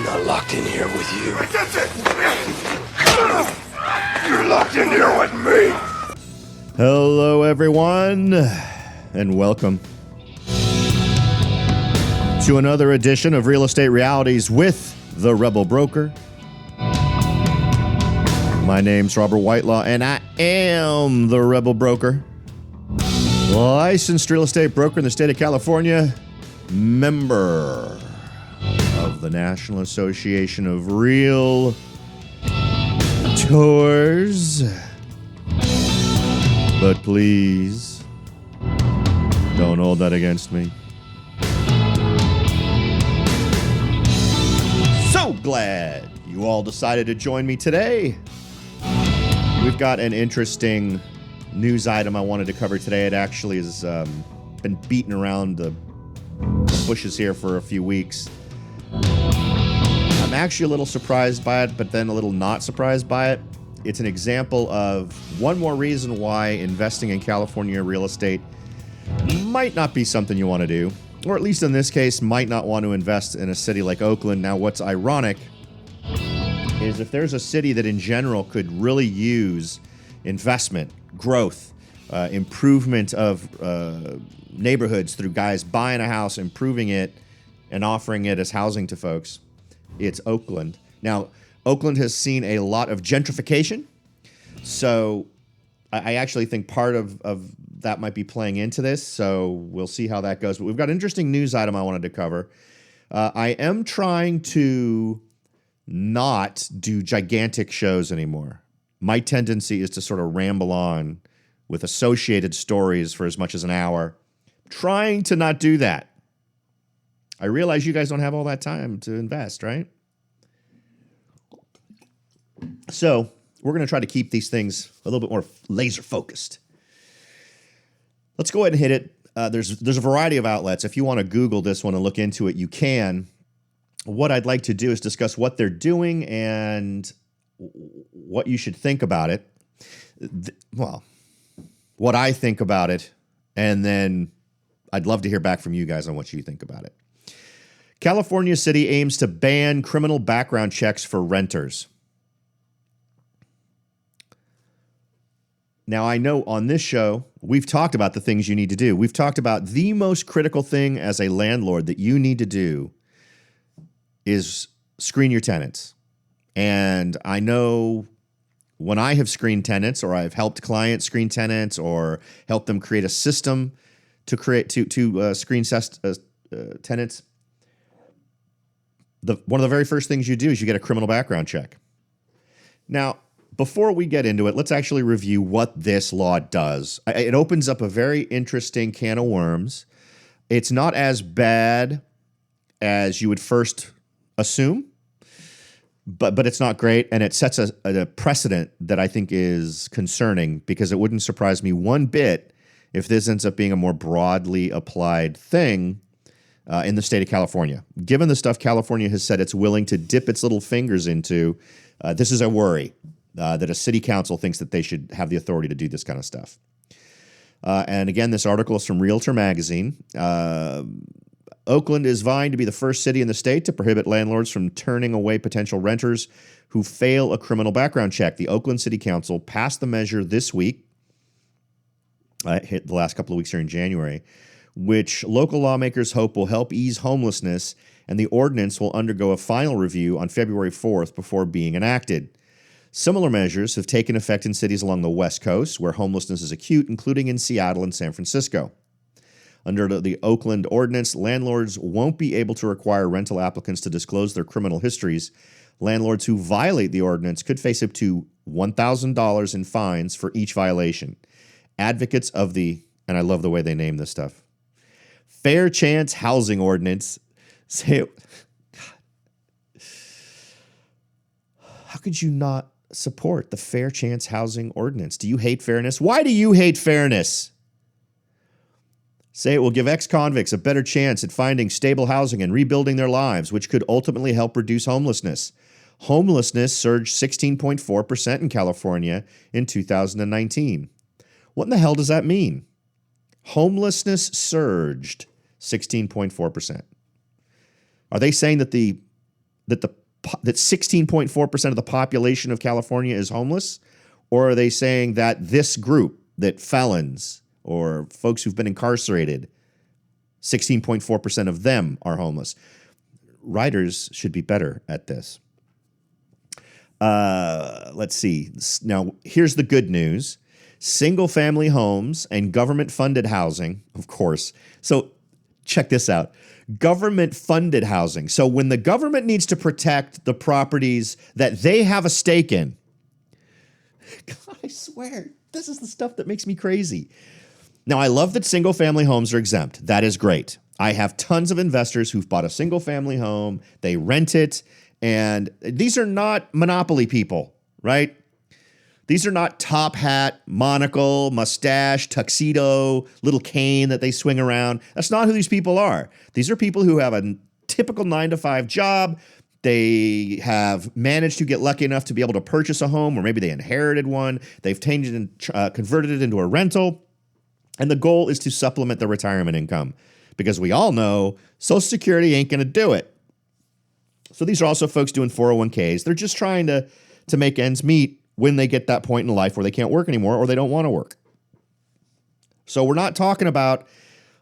not locked in here with you. You're locked in here with me. Hello, everyone, and welcome to another edition of Real Estate Realities with the Rebel Broker. My name's Robert Whitelaw, and I am the Rebel Broker. Licensed real estate broker in the state of California, member of the National Association of Realtors. But please, don't hold that against me. So glad you all decided to join me today. We've got an interesting news item I wanted to cover today. It actually has been beaten around the bushes here for a few weeks. I'm actually a little surprised by it, but then a little not surprised by it. It's an example of one more reason why investing in California real estate might not be something you want to do, or at least in this case, might not want to invest in a city like Oakland. Now, what's ironic is if there's a city that in general could really use investment, growth, improvement of neighborhoods through guys buying a house, improving it, and offering it as housing to folks, it's Oakland. Now, Oakland has seen a lot of gentrification, so I actually think part of that might be playing into this, so we'll see how that goes. But we've got an interesting news item I wanted to cover. I am trying to not do gigantic shows anymore. My tendency is to sort of ramble on with associated stories for as much as an hour. Trying to not do that. I realize you guys don't have all that time to invest, right? So we're going to try to keep these things a little bit more laser focused. Let's go ahead and hit it. There's a variety of outlets. If you want to Google this one and look into it, you can. What I'd like to do is discuss what they're doing and what you should think about it. Well, what I think about it, and then I'd love to hear back from you guys on what you think about it. California City aims to ban criminal background checks for renters. Now, I know on this show, we've talked about the things you need to do. We've talked about the most critical thing as a landlord that you need to do is screen your tenants. And I know when I have screened tenants, or I've helped clients screen tenants, or helped them create a system to screen tenants, one of the very first things you do is you get a criminal background check. Now, before we get into it, let's actually review what this law does. It opens up a very interesting can of worms. It's not as bad as you would first assume, but it's not great, and it sets a precedent that I think is concerning, because it wouldn't surprise me one bit if this ends up being a more broadly applied thing in the state of California. Given the stuff California has said it's willing to dip its little fingers into, this is a worry that a city council thinks that they should have the authority to do this kind of stuff. And again, this article is from Realtor magazine. Oakland is vying to be the first city in the state to prohibit landlords from turning away potential renters who fail a criminal background check. The Oakland City Council passed the measure this week, hit the last couple of weeks here in January, which local lawmakers hope will help ease homelessness, and the ordinance will undergo a final review on February 4th before being enacted. Similar measures have taken effect in cities along the West Coast, where homelessness is acute, including in Seattle and San Francisco. Under the Oakland Ordinance, landlords won't be able to require rental applicants to disclose their criminal histories. Landlords who violate the ordinance could face up to $1,000 in fines for each violation. Advocates of the, and I love the way they name this stuff, Fair Chance Housing Ordinance say, how could you not support the Fair Chance Housing Ordinance? Do you hate fairness? Why do you hate fairness? Say it will give ex-convicts a better chance at finding stable housing and rebuilding their lives, which could ultimately help reduce homelessness. Homelessness surged 16.4% in California in 2019. What in the hell does that mean? Homelessness surged 16.4%. Are they saying that the that that 16.4% of the population of California is homeless? Or are they saying that this group, that felons or folks who've been incarcerated, 16.4% of them are homeless? Writers should be better at this. Let's see. Now, here's the good news. Single-family homes and government-funded housing, of course. So check this out. Government-funded housing. So when the government needs to protect the properties that they have a stake in, God, I swear, this is the stuff that makes me crazy. Now, I love that single-family homes are exempt. That is great. I have tons of investors who've bought a single-family home. They rent it, and these are not monopoly people, right? These are not top hat, monocle, mustache, tuxedo, little cane that they swing around. That's not who these people are. These are people who have a typical 9-to-5 job. They have managed to get lucky enough to be able to purchase a home, or maybe they inherited one. They've changed it and converted it into a rental. And the goal is to supplement their retirement income, because we all know Social Security ain't going to do it. So these are also folks doing 401ks. They're just trying to make ends meet when they get that point in life where they can't work anymore or they don't want to work. So we're not talking about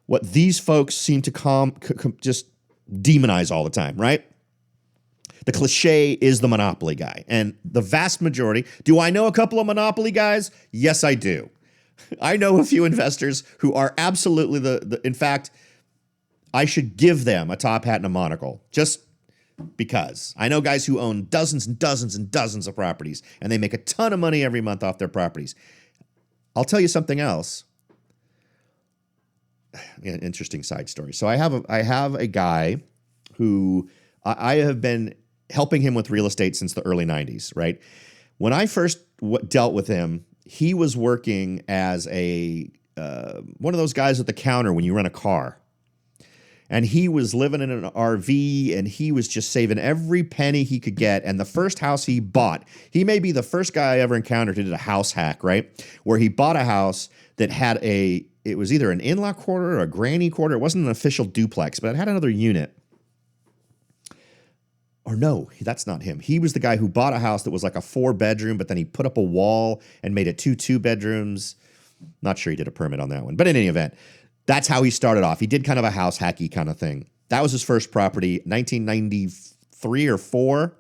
what these folks seem to just demonize all the time, right? The cliche is the monopoly guy. And the vast majority, do I know a couple of monopoly guys? Yes, I do. I know a few investors who are absolutely in fact, I should give them a top hat and a monocle, just because. I know guys who own dozens and dozens and dozens of properties, and they make a ton of money every month off their properties. I'll tell you something else. Yeah, interesting side story. So I have a guy who I have been helping him with real estate since the early 90s, right? When I first dealt with him, he was working as one of those guys at the counter when you rent a car. And he was living in an RV, and he was just saving every penny he could get. And the first house he bought, he may be the first guy I ever encountered who did a house hack, right? Where he bought a house that had it was either an in-law quarter or a granny quarter. It wasn't an official duplex, but it had another unit. Or no, that's not him. He was the guy who bought a house that was like a 4-bedroom, but then he put up a wall and made it 2 bedrooms. Not sure he did a permit on that one. But in any event, that's how he started off. He did kind of a house hacky kind of thing. That was his first property, 1993 or 4.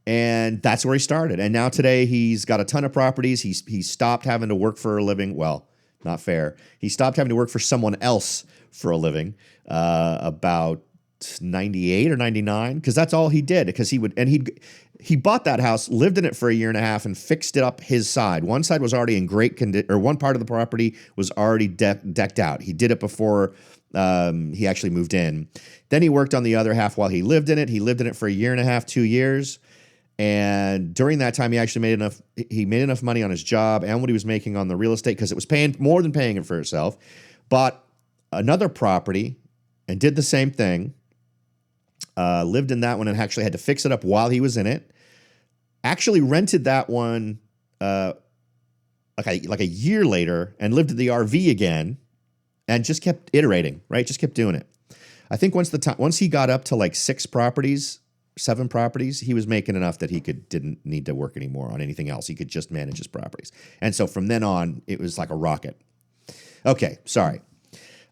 And that's where he started. And now today he's got a ton of properties. He stopped having to work for a living. Well, not fair. He stopped having to work for someone else for a living about 98 or 99, because that's all he did. Because he bought that house, lived in it for a year and a half, and fixed it up his side. One side was already in great condition, or one part of the property was already decked out. He did it before he actually moved in. Then he worked on the other half while he lived in it. He lived in it for a year and a half, 2 years. And during that time, he actually made enough money on his job and what he was making on the real estate, because it was paying more than paying it for itself. Bought another property and did the same thing. Lived in that one and actually had to fix it up while he was in it. Actually rented that one like a year later and lived in the RV again and just kept iterating, right? Just kept doing it. I think once he got up to like 7 properties, he was making enough that he didn't need to work anymore on anything else. He could just manage his properties. And so from then on, it was like a rocket. Okay, sorry.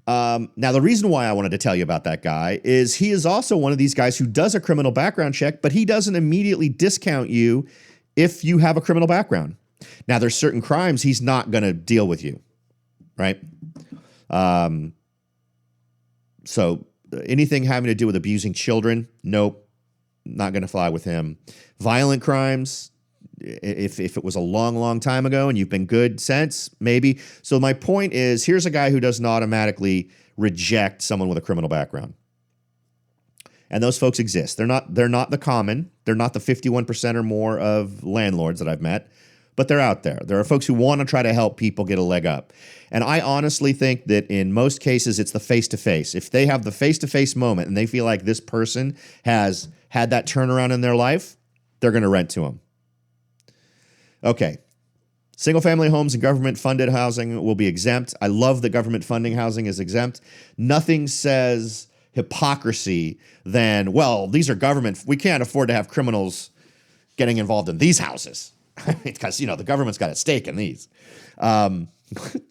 Now, the reason why I wanted to tell you about that guy is he is also one of these guys who does a criminal background check, but he doesn't immediately discount you if you have a criminal background. Now, there's certain crimes he's not going to deal with you, right? So anything having to do with abusing children, nope, not going to fly with him. Violent crimes, if it was a long, long time ago and you've been good since, maybe. So my point is, here's a guy who doesn't automatically reject someone with a criminal background. And those folks exist. They're not the common. They're not the 51% or more of landlords that I've met, but they're out there. There are folks who want to try to help people get a leg up. And I honestly think that in most cases, it's the face-to-face. If they have the face-to-face moment and they feel like this person has had that turnaround in their life, they're going to rent to them. Okay. Single-family homes and government-funded housing will be exempt. I love that government funding housing is exempt. Nothing says hypocrisy than, well, these are government. We can't afford to have criminals getting involved in these houses because, the government's got a stake in these.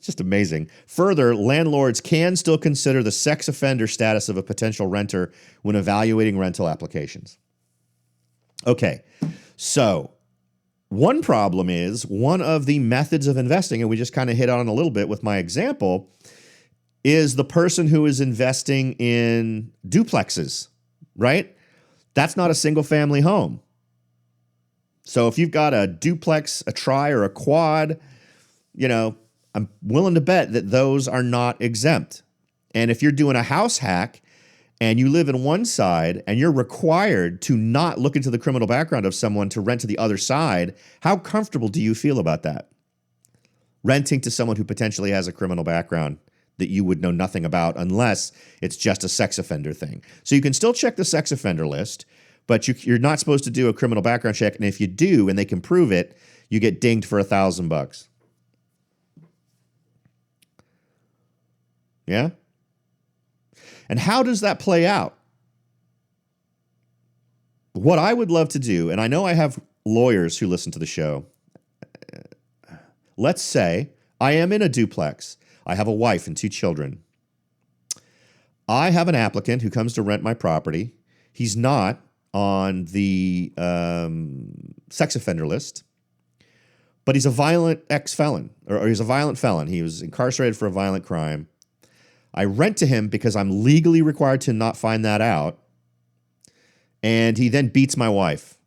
Just amazing. Further, landlords can still consider the sex offender status of a potential renter when evaluating rental applications. Okay, so one problem is one of the methods of investing, and we just kind of hit on a little bit with my example, is the person who is investing in duplexes, right? That's not a single family home. So if you've got a duplex, a tri, or a quad, I'm willing to bet that those are not exempt. And if you're doing a house hack and you live in one side and you're required to not look into the criminal background of someone to rent to the other side, how comfortable do you feel about that? Renting to someone who potentially has a criminal background that you would know nothing about unless it's just a sex offender thing. So you can still check the sex offender list, but you're not supposed to do a criminal background check. And if you do, and they can prove it, you get dinged for $1,000. Yeah? And how does that play out? What I would love to do, and I know I have lawyers who listen to the show. Let's say I am in a duplex. I have a wife and 2 children. I have an applicant who comes to rent my property. He's not on the sex offender list, but he's a violent ex-felon, or he's a violent felon. He was incarcerated for a violent crime. I rent to him because I'm legally required to not find that out. And he then beats my wife.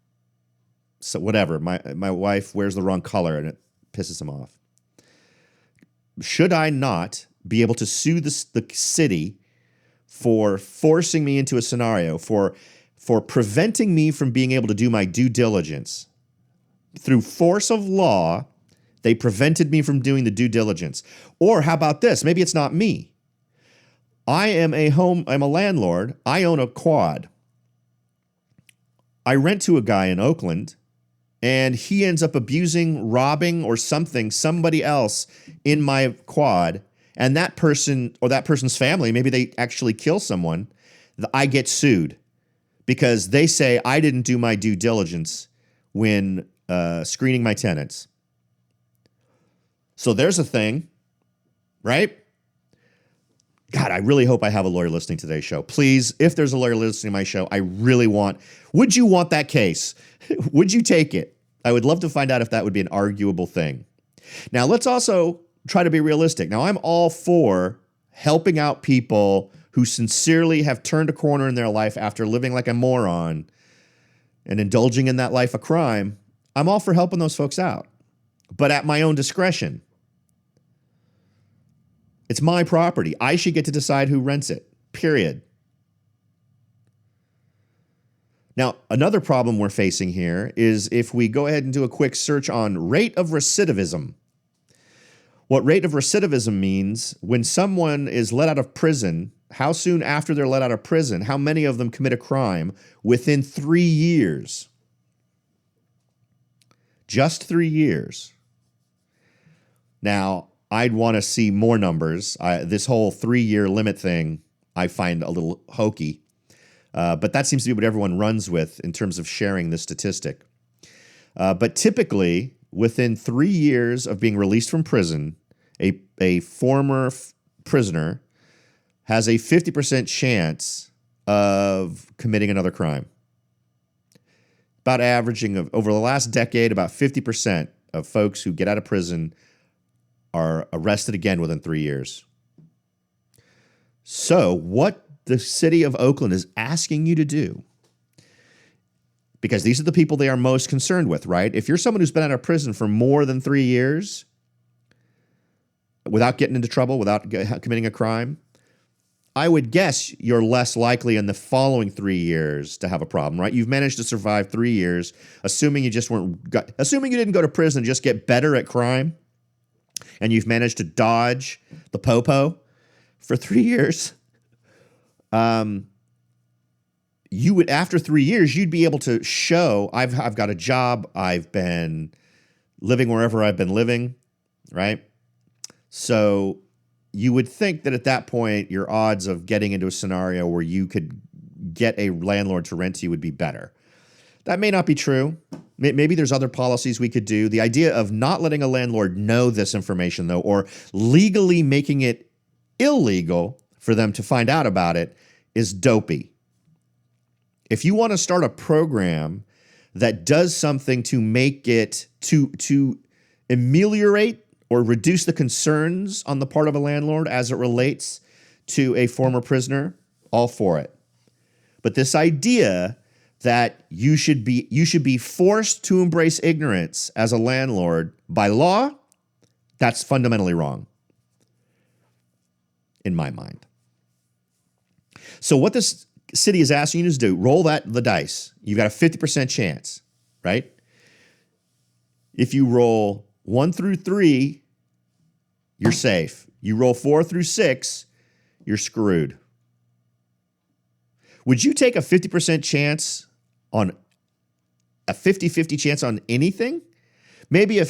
So whatever, my wife wears the wrong color and it pisses him off. Should I not be able to sue the city for forcing me into a scenario, for preventing me from being able to do my due diligence? Through force of law, they prevented me from doing the due diligence. Or how about this? Maybe it's not me. I'm a landlord. I own a quad. I rent to a guy in Oakland, and he ends up abusing, robbing, or somebody else in my quad, and that person or that person's family, maybe they actually kill someone, I get sued because they say I didn't do my due diligence when screening my tenants. So there's a thing, right? God, I really hope I have a lawyer listening to today's show. Please, if there's a lawyer listening to my show, would you want that case? Would you take it? I would love to find out if that would be an arguable thing. Now, let's also try to be realistic. Now, I'm all for helping out people who sincerely have turned a corner in their life after living like a moron and indulging in that life of crime. I'm all for helping those folks out, but at my own discretion. It's my property. I should get to decide who rents it, period. Now, another problem we're facing here is if we go ahead and do a quick search on rate of recidivism. What rate of recidivism means, when someone is let out of prison, how soon after they're let out of prison, how many of them commit a crime within 3 years? Just 3 years. Now, I'd want to see more numbers. This whole 3-year limit thing, I find a little hokey. But that seems to be what everyone runs with in terms of sharing this statistic. But typically, within 3 years of being released from prison, a former prisoner has a 50% chance of committing another crime. About averaging of over the last decade, about 50% of folks who get out of prison are arrested again within 3 years. So what the city of Oakland is asking you to do, because these are the people they are most concerned with, right? If you're someone who's been out of prison for more than 3 years without getting into trouble, without committing a crime, I would guess you're less likely in the following 3 years to have a problem, right? You've managed to survive 3 years, assuming you didn't go to prison and just get better at crime, and you've managed to dodge the popo for 3 years. You would, after 3 years, you'd be able to show, I've got a job, I've been living wherever I've been living, right? So you would think that at that point, your odds of getting into a scenario where you could get a landlord to rent to you would be better. That may not be true. Maybe there's other policies we could do. The idea of not letting a landlord know this information, though, or legally making it illegal for them to find out about it is dopey. If you want to start a program that does something to make it to ameliorate or reduce the concerns on the part of a landlord as it relates to a former prisoner, all for it. But this idea that you should be forced to embrace ignorance as a landlord by law, that's fundamentally wrong in my mind. So what this city is asking you to do, roll the dice. You've got a 50% chance, right? If you roll 1 through 3, you're safe. You roll 4 through 6, you're screwed. Would you take a 50% chance on a 50-50 chance on anything? Maybe a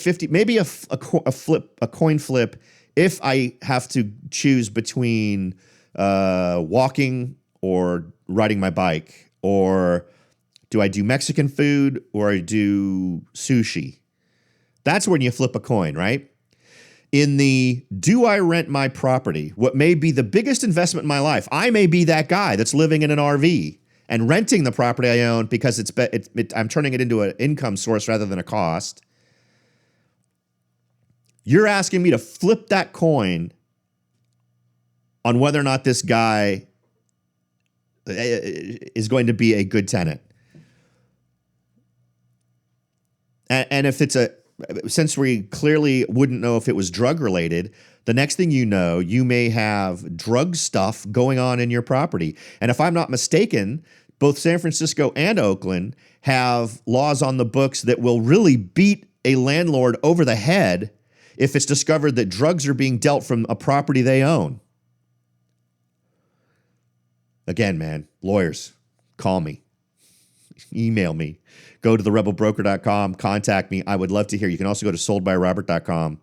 coin flip if I have to choose between walking or riding my bike, or do I do Mexican food or I do sushi? That's when you flip a coin, right? In the do I rent my property, what may be the biggest investment in my life, I may be that guy that's living in an RV and renting the property I own because I'm turning it into an income source rather than a cost. You're asking me to flip that coin on whether or not this guy is going to be a good tenant. And if since we clearly wouldn't know if it was drug related, the next thing you know, you may have drug stuff going on in your property. And if I'm not mistaken, both San Francisco and Oakland have laws on the books that will really beat a landlord over the head if it's discovered that drugs are being dealt from a property they own. Again, man, lawyers, call me, email me, go to therebelbroker.com, contact me. I would love to hear. You can also go to soldbyrobert.com.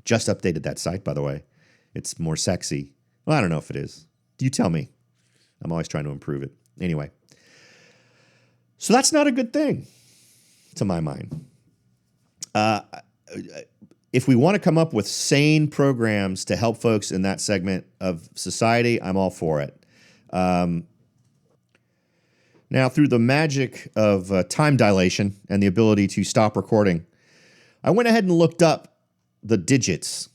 Just updated that site, by the way. It's more sexy. Well, I don't know if it is. You tell me. I'm always trying to improve it. Anyway. So that's not a good thing, to my mind. If we want to come up with sane programs to help folks in that segment of society, I'm all for it. Now, through the magic of time dilation and the ability to stop recording, I went ahead and looked up the digits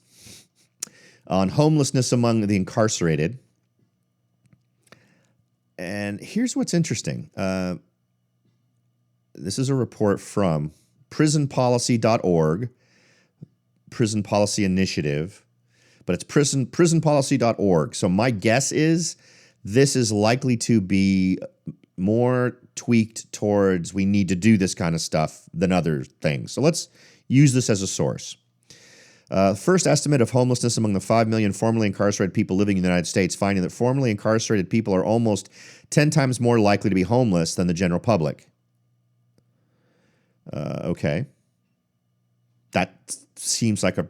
on homelessness among the incarcerated. And here's what's interesting. This is a report from prisonpolicy.org, Prison Policy Initiative, but it's prisonpolicy.org. So my guess is this is likely to be more tweaked towards we need to do this kind of stuff than other things. So let's use this as a source. First estimate of homelessness among the 5 million formerly incarcerated people living in the United States, finding that formerly incarcerated people are almost 10 times more likely to be homeless than the general public. Okay. That seems like a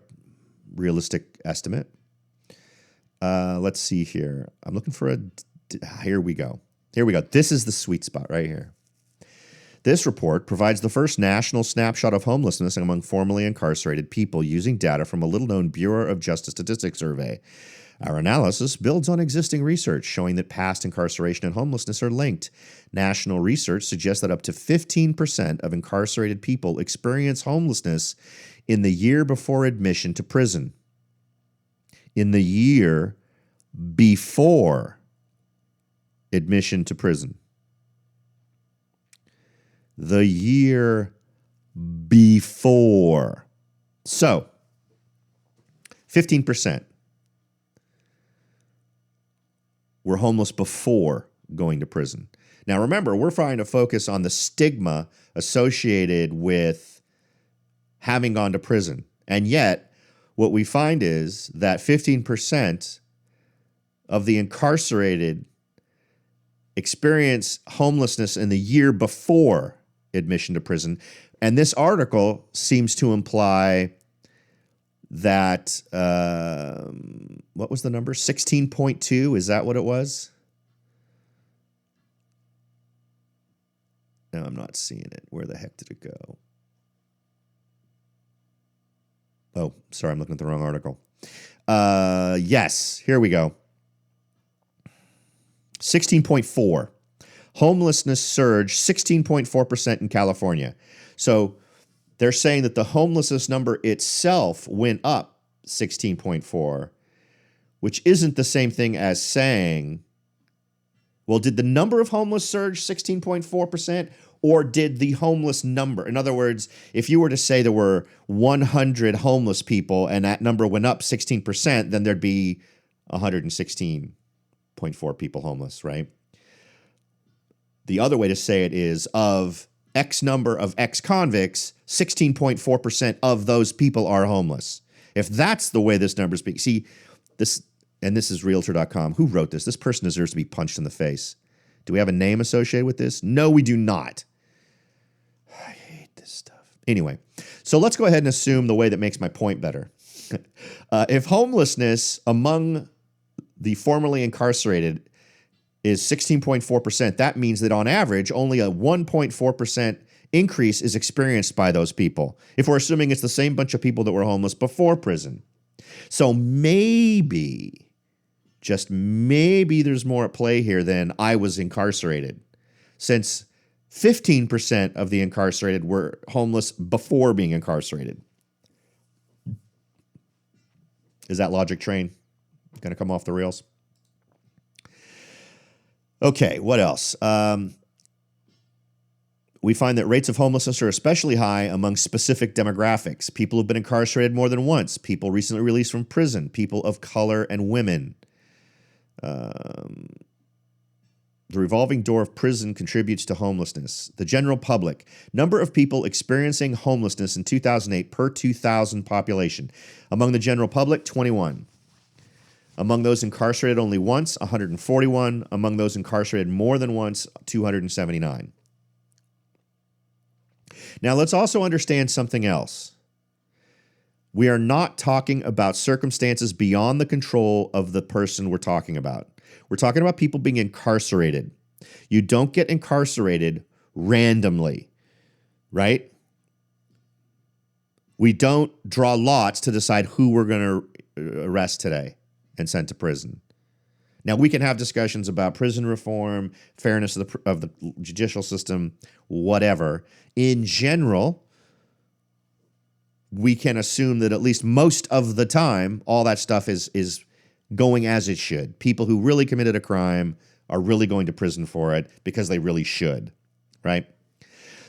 realistic estimate. Let's see here. I'm looking for here we go. This is the sweet spot right here. This report provides the first national snapshot of homelessness among formerly incarcerated people using data from a little-known Bureau of Justice Statistics survey. Our analysis builds on existing research showing that past incarceration and homelessness are linked. National research suggests that up to 15% of incarcerated people experience homelessness in the year before admission to prison. In the year before admission to prison. The year before. So, 15% were homeless before going to prison. Now, remember, we're trying to focus on the stigma associated with having gone to prison. And yet, what we find is that 15% of the incarcerated experience homelessness in the year before admission to prison. And this article seems to imply that, what was the number? 16.2, is that what it was? No, I'm not seeing it. Where the heck did it go? Oh, sorry, I'm looking at the wrong article. Yes, here we go. 16.4. Homelessness surge 16.4% in California. So they're saying that the homelessness number itself went up 16.4, which isn't the same thing as saying, well, did the number of homeless surge 16.4%, or did the homeless number? In other words, if you were to say there were 100 homeless people and that number went up 16%, then there'd be 116.4 people homeless, right? The other way to say it is, of X number of ex-convicts, 16.4% of those people are homeless. If that's the way this number speaks, see, this, and this is Realtor.com. Who wrote this? This person deserves to be punched in the face. Do we have a name associated with this? No, we do not. I hate this stuff. Anyway, so let's go ahead and assume the way that makes my point better. If homelessness among the formerly incarcerated is 16.4%, that means that on average, only a 1.4% increase is experienced by those people, if we're assuming it's the same bunch of people that were homeless before prison. So maybe, just maybe, there's more at play here than I was incarcerated, since 15% of the incarcerated were homeless before being incarcerated. Is that logic train going to come off the rails? Okay, what else? We find that rates of homelessness are especially high among specific demographics. People who've been incarcerated more than once, people recently released from prison, people of color, and women. The revolving door of prison contributes to homelessness. The general public. Number of people experiencing homelessness in 2008 per 2,000 population. Among the general public, 21. Among those incarcerated only once, 141. Among those incarcerated more than once, 279. Now, let's also understand something else. We are not talking about circumstances beyond the control of the person we're talking about. We're talking about people being incarcerated. You don't get incarcerated randomly, right? We don't draw lots to decide who we're going to arrest today and send to prison. Now, we can have discussions about prison reform, fairness of the judicial system, whatever. In general, we can assume that at least most of the time, all that stuff is going as it should. People who really committed a crime are really going to prison for it because they really should, right?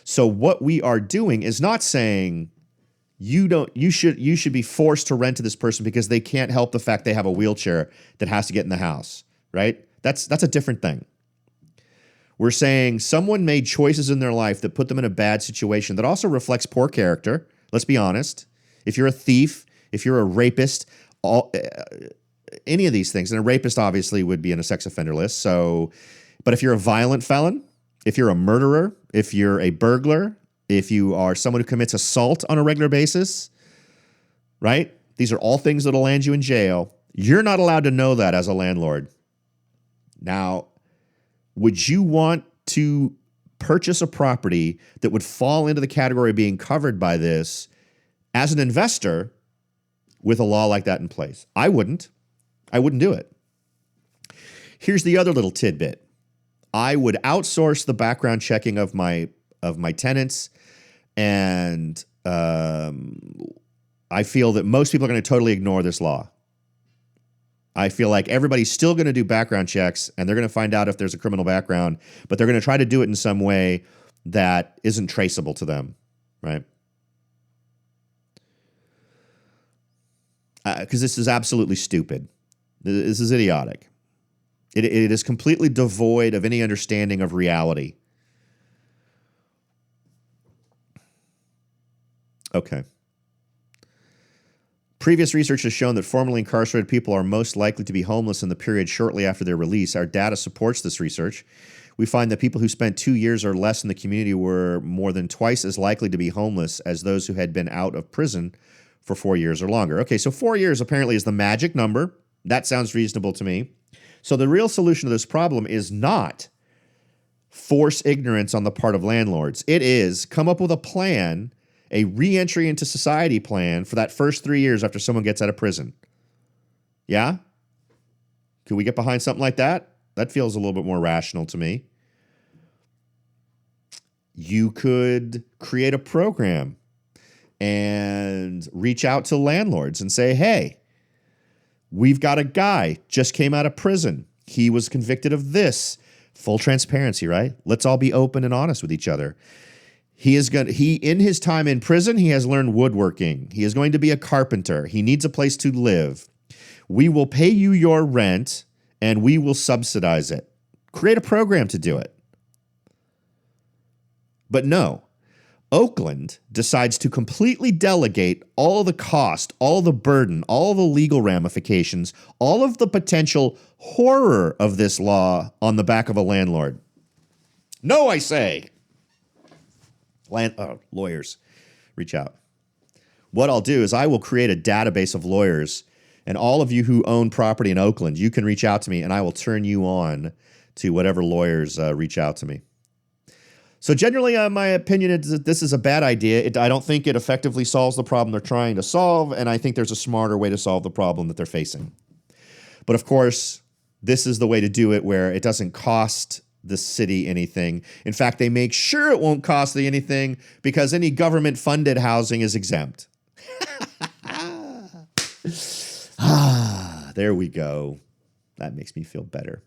So what we are doing is not saying you should be forced to rent to this person because they can't help the fact they have a wheelchair that has to get in the house, right? That's a different thing. We're saying someone made choices in their life that put them in a bad situation that also reflects poor character. Let's be honest. If you're a thief, if you're a rapist, any of these things, and a rapist obviously would be in a sex offender list. So, but if you're a violent felon, if you're a murderer, if you're a burglar, if you are someone who commits assault on a regular basis, right? These are all things that'll land you in jail. You're not allowed to know that as a landlord. Now, would you want to purchase a property that would fall into the category of being covered by this as an investor with a law like that in place? I wouldn't. I wouldn't do it. Here's the other little tidbit. I would outsource the background checking of my tenants, and I feel that most people are going to totally ignore this law. I feel like everybody's still going to do background checks, and they're going to find out if there's a criminal background, but they're going to try to do it in some way that isn't traceable to them, right? Because this is absolutely stupid. This is idiotic. It is completely devoid of any understanding of reality. Okay. Previous research has shown that formerly incarcerated people are most likely to be homeless in the period shortly after their release. Our data supports this research. We find that people who spent 2 years or less in the community were more than twice as likely to be homeless as those who had been out of prison for 4 years or longer. Okay, so 4 years apparently is the magic number. That sounds reasonable to me. So the real solution to this problem is not force ignorance on the part of landlords. It is come up with a plan, a re-entry into society plan for that first 3 years after someone gets out of prison. Yeah? Can we get behind something like that? That feels a little bit more rational to me. You could create a program and reach out to landlords and say, hey, we've got a guy just came out of prison. He was convicted of this. Full transparency, right? Let's all be open and honest with each other. He in his time in prison, he has learned woodworking. He is going to be a carpenter. He needs a place to live. We will pay you your rent and we will subsidize it. Create a program to do it. But no, Oakland decides to completely delegate all the cost, all the burden, all the legal ramifications, all of the potential horror of this law on the back of a landlord. No, I say. Lawyers, reach out. What I'll do is I will create a database of lawyers, and all of you who own property in Oakland, you can reach out to me, and I will turn you on to whatever lawyers reach out to me. So generally, my opinion is that this is a bad idea. I don't think it effectively solves the problem they're trying to solve, and I think there's a smarter way to solve the problem that they're facing. But of course, this is the way to do it where it doesn't cost the city anything. In fact, they make sure it won't cost them anything because any government-funded housing is exempt. There we go. That makes me feel better.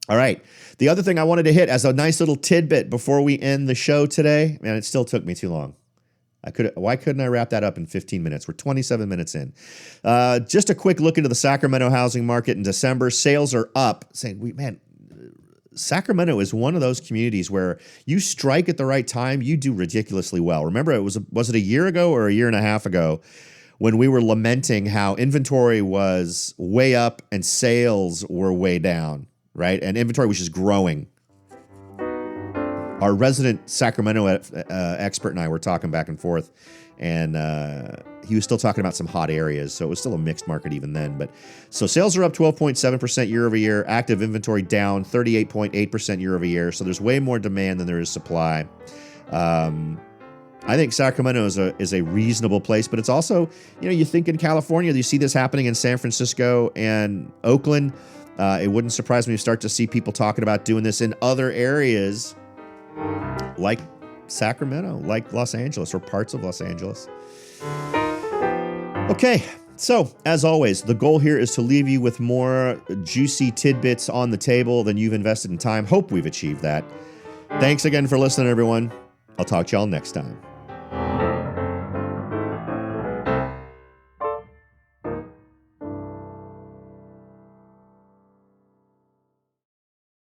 All right. The other thing I wanted to hit as a nice little tidbit before we end the show today, man, it still took me too long. Why couldn't I wrap that up in 15 minutes? We're 27 minutes in. Just a quick look into the Sacramento housing market in December. Sales are up. Sacramento is one of those communities where you strike at the right time, you do ridiculously well. Remember, was it a year ago or a year and a half ago when we were lamenting how inventory was way up and sales were way down? Right? And inventory was just growing. Our resident Sacramento expert and I were talking back and forth, and he was still talking about some hot areas, so it was still a mixed market even then. But so sales are up 12.7% year over year. Active inventory down 38.8% year over year. So there's way more demand than there is supply. I think Sacramento is a reasonable place, but it's also, you think in California, you see this happening in San Francisco and Oakland. It wouldn't surprise me to start to see people talking about doing this in other areas like Sacramento, like Los Angeles, or parts of Los Angeles. Okay, so as always, the goal here is to leave you with more juicy tidbits on the table than you've invested in time. Hope we've achieved that. Thanks again for listening, everyone. I'll talk to y'all next time.